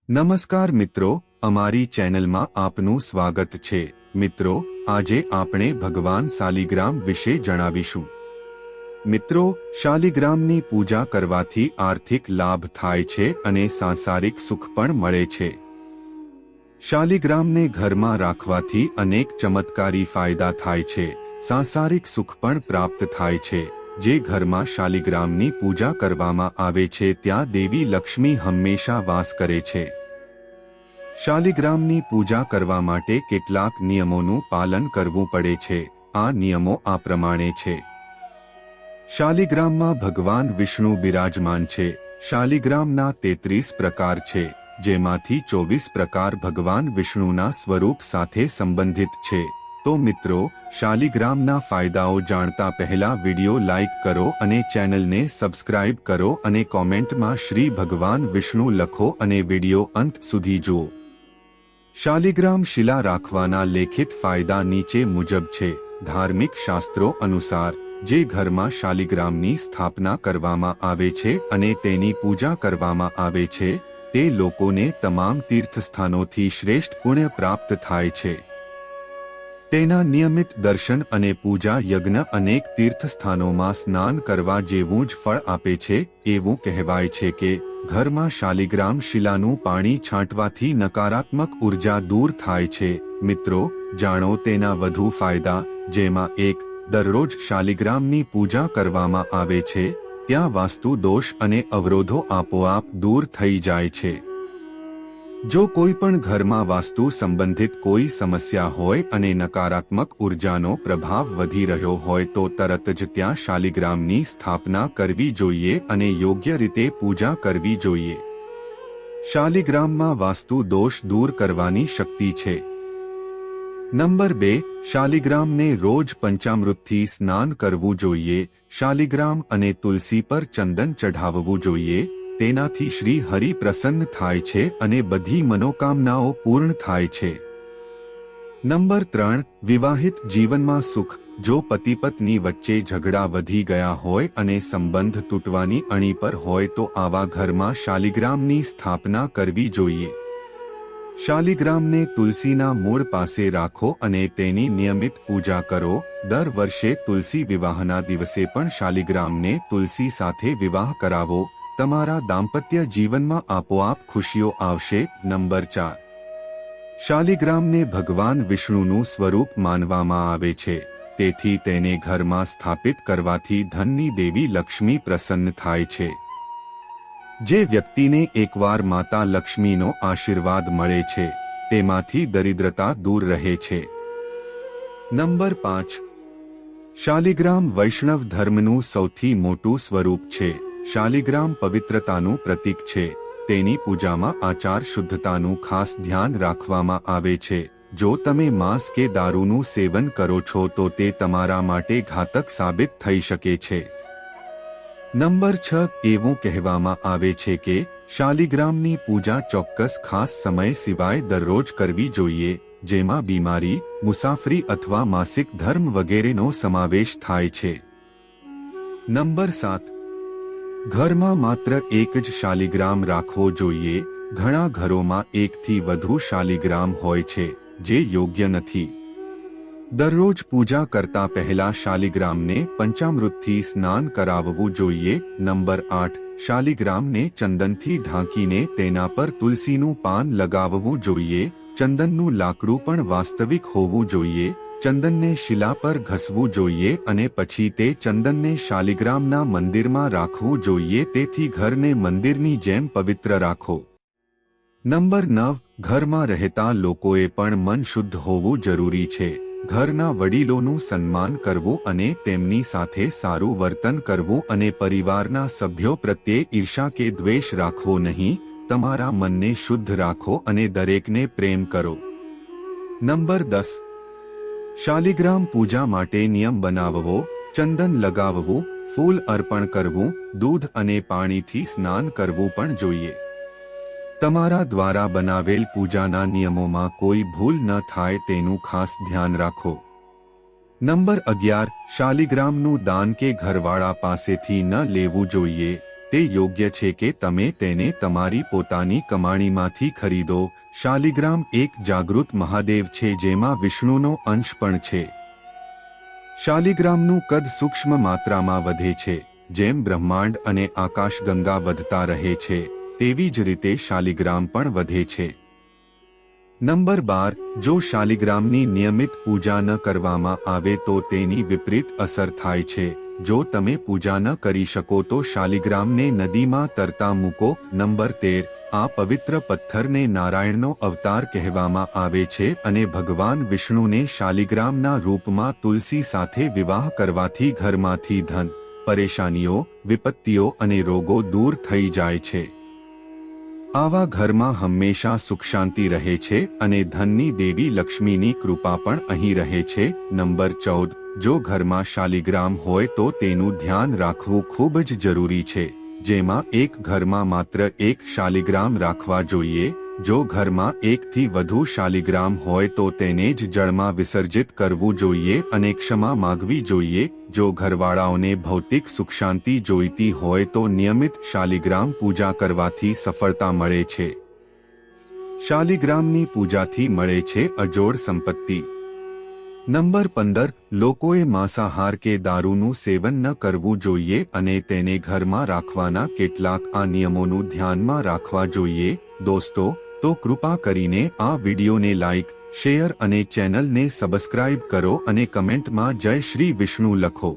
નમસ્કાર મિત્રો, અમારી ચેનલમાં આપનું સ્વાગત છે। મિત્રો, આજે આપણે ભગવાન શાલિગ્રામ વિશે જણાવીશું। મિત્રો, શાલિગ્રામની પૂજા કરવાથી આર્થિક લાભ થાય છે અને સાંસારિક સુખ પણ મળે છે। શાલિગ્રામને ઘરમાં રાખવાથી અનેક ચમત્કારી ફાયદા થાય છે, સાંસારિક સુખ પણ પ્રાપ્ત થાય છે। જે ઘરમાં શાલિગ્રામની પૂજા કરવામાં આવે છે ત્યાં દેવી લક્ષ્મી હંમેશા વાસ કરે છે। શાલિગ્રામની પૂજા કરવા માટે કેટલાક નિયમોનું પાલન કરવું પડે છે। આ નિયમો આ પ્રમાણે છે। શાલિગ્રામમાં ભગવાન વિષ્ણુ બિરાજમાન છે। શાલિગ્રામના 33 પ્રકાર છે, જેમાંથી 24 પ્રકાર ભગવાન વિષ્ણુના સ્વરૂપ સાથે સંબંધિત છે। તો મિત્રો, શાલિગ્રામના ફાયદાઓ જાણતા પહેલા વિડિયો લાઈક કરો અને ચેનલને સબસ્ક્રાઇબ કરો અને કોમેન્ટમાં શ્રી ભગવાન વિષ્ણુ લખો અને વિડિયો અંત સુધી જુઓ। શાલિગ્રામ શિલા રાખવાના લેખિત ફાયદા નીચે મુજબ છે। ધાર્મિક શાસ્ત્રો અનુસાર જે ઘરમાં શાલિગ્રામની સ્થાપના કરવામાં આવે છે અને તેની પૂજા કરવામાં આવે છે તે લોકોને તમામ તીર્થસ્થાનોથી શ્રેષ્ઠ પુણ્ય પ્રાપ્ત થાય છે। તેના નિયમિત દર્શન અને પૂજા યજ્ઞ અનેક તીર્થસ્થાનોમાં સ્નાન કરવા જેવું જ ફળ આપે છે। એવું કહેવાય છે કે ઘરમાં શાલિગ્રામ શિલાનું પાણી છાંટવાથી નકારાત્મક ઉર્જા દૂર થાય છે। મિત્રો, જાણો તેના વધુ ફાયદા, જેમાં 1. દરરોજ શાલિગ્રામની પૂજા કરવામાં આવે છે ત્યાં વાસ્તુ દોષ અને અવરોધો આપોઆપ દૂર થઈ જાય છે। જો કોઈ પણ ઘરમાં વાસ્તુ સંબંધિત કોઈ સમસ્યા હોય અને નકારાત્મક ઉર્જાનો પ્રભાવ વધી રહ્યો હોય તો તરત જ ત્યાં શાલિગ્રામની સ્થાપના કરવી જોઈએ અને યોગ્ય રીતે પૂજા કરવી જોઈએ। શાલિગ્રામમાં વાસ્તુ દોષ દૂર કરવાની શક્તિ છે। નંબર 2. શાલિગ્રામને રોજ પંચામૃતથી સ્નાન કરવું જોઈએ। શાલિગ્રામ અને તુલસી પર ચંદન ચઢાવવું જોઈએ। તેનાથી શ્રી હરિ પ્રસન્ન થાય છે અને બધી મનોકામનાઓ પૂર્ણ થાય છે। નંબર 3. વિવાહિત જીવનમાં સુખ। જો પતિ પત્ની વચ્ચે ઝઘડા વધી ગયા હોય અને સંબંધ તૂટવાની અણી પર હોય તો આવા ઘરમાં શાલિગ્રામની સ્થાપના કરવી જોઈએ। શાલિગ્રામને તુલસીના મૂળ પાસે રાખો અને તેની નિયમિત પૂજા કરો। દર વર્ષે તુલસી વિવાહના દિવસે પણ શાલિગ્રામને તુલસી સાથે વિવાહ કરાવો। તમારા દાંપત્ય જીવનમાં આપોઆપ ખુશીઓ આવશે। નંબર 4. શાલિગ્રામને ભગવાન વિષ્ણુનું સ્વરૂપ માનવામાં આવે છે, તેથી તેને ઘરમાં સ્થાપિત કરવાથી ધનની દેવી લક્ષ્મી પ્રસન્ન થાય છે। જે વ્યક્તિને એકવાર માતા લક્ષ્મીનો આશીર્વાદ મળે છે તેમાંથી દરિદ્રતા દૂર રહે છે। નંબર 5. શાલિગ્રામ વૈષ્ણવ ધર્મનું સૌથી મોટું સ્વરૂપ છે। શાલિગ્રામ પવિત્રતાનું પ્રતીક છે। તેની પૂજામાં આચાર શુદ્ધતાનું ખાસ ધ્યાન રાખવામાં આવે છે। જો તમે માંસ કે દારૂનું સેવન કરો છો તો તે તમારા માટે ઘાતક સાબિત થઈ શકે છે। નંબર 6. એવું કહેવામાં આવે છે કે શાલિગ્રામની પૂજા ચોક્કસ ખાસ સમય સિવાય દરરોજ કરવી જોઈએ, જેમાં બીમારી, મુસાફરી અથવા માસિક ધર્મ વગેરેનો સમાવેશ થાય છે। નંબર 7. ઘરમાં માત્ર એક જ શાલિગ્રામ રાખવો જોઈએ। ઘણા ઘરોમાં એકથી વધુ શાલિગ્રામ હોય છે, જે યોગ્ય નથી। દરરોજ પૂજા કરતા પહેલા શાલિગ્રામને પંચામૃતથી સ્નાન કરાવવું જોઈએ। નંબર 8. શાલિગ્રામને ચંદનથી ઢાંકીને તેના પર તુલસીનું પાન લગાવવું જોઈએ। ચંદનનું લાકડું પણ વાસ્તવિક હોવું જોઈએ। ચંદનને શિલા પર ઘસવું જોઈએ અને પછી તે ચંદનને શાલિગ્રામના મંદિરમાં રાખવું જોઈએ, તેથી ઘરને મંદિરની જેમ પવિત્ર રાખો। નંબર 9. ઘરમાં રહેતા લોકોએ પણ મન શુદ્ધ હોવું જરૂરી છે। ઘરના વડીલોનું સન્માન કરવું અને તેમની સાથે સારું વર્તન કરવું અને પરિવારના સભ્યો પ્રત્યે ઈર્ષા કે દ્વેષ રાખવો નહીં। તમારા મનને શુદ્ધ રાખો અને દરેકને પ્રેમ કરો। નંબર 10. શાલિગ્રામ પૂજા માટે નિયમ બનાવવો। ચંદન લગાવવું, ફૂલ અર્પણ કરવું, દૂધ અને પાણીથી સ્નાન કરવું પણ જોઈએ। તમારા દ્વારા બનાવેલ પૂજાના નિયમોમાં કોઈ ભૂલ ન થાય તેનું ખાસ ધ્યાન રાખો। નંબર 11. શાલિગ્રામનું દાન કે ઘરવાળા પાસેથી ન લેવું જોઈએ। તે યોગ્ય છે કે તમે તેને તમારી પોતાની કમાણીમાંથી ખરીદો. શાલિગ્રામ એક જાગૃત મહાદેવ છે જેમાં વિષ્ણુનો અંશ પણ છે. શાલિગ્રામનું કદ સૂક્ષ્મ માત્રામાં વધે છે. જેમ બ્રહ્માંડ અને આકાશગંગા વધતા રહે છે તેવી જ રીતે શાલિગ્રામ પણ વધે છે. નંબર 12. જો શાલિગ્રામની નિયમિત પૂજા ન કરવામાં આવે તો તેની વિપરીત અસર થાય છે. જો તમે પૂજા ન કરી શકો તો શાલિગ્રામને નદીમાં તરતા મૂકો. નંબર 13. આ પવિત્ર પથ્થરને નારાયણનો અવતાર કહેવામાં આવે છે અને ભગવાન વિષ્ણુને શાલિગ્રામના રૂપમાં તુલસી સાથે વિવાહ કરવાથી ઘરમાંથી ધન, પરેશાનીઓ, વિપત્તિઓ અને રોગો દૂર થઈ જાય છે. આવા ઘરમાં હંમેશા સુખ શાંતિ રહે છે અને ધનની દેવી લક્ષ્મીની કૃપા પણ અહીં રહે છે. નંબર 14. જો ઘરમાં શાલિગ્રામ હોય તો તેનું ધ્યાન રાખવું ખૂબ જ જરૂરી છે. જેમાં એક ઘરમાં માત્ર એક શાલિગ્રામ રાખવા જોઈએ. જો ઘરમાં એકથી વધુ શાલિગ્રામ હોય તો તેને જ જળમાં વિસર્જિત કરવું જોઈએ અને ક્ષમા માગવી જોઈએ. જો ઘરવાળાઓને ભૌતિક સુખ શાંતિ જોઈતી હોય તો નિયમિત શાલિગ્રામ પૂજા કરવાથી સફળતા મળે છે. શાલિગ્રામની પૂજાથી મળે છે અજોડ સંપત્તિ. નંબર 15. લોકોએ માંસાહાર કે દારૂનું સેવન ન કરવું જોઈએ અને તેને ઘરમાં રાખવાના કેટલાક આ નિયમોનું ધ્યાનમાં રાખવા જોઈએ. દોસ્તો, તો કૃપા કરીને આ વિડીયોને લાઈક, શેર અને ચેનલને સબસ્ક્રાઇબ કરો અને કમેન્ટમાં જય શ્રી વિષ્ણુ લખો.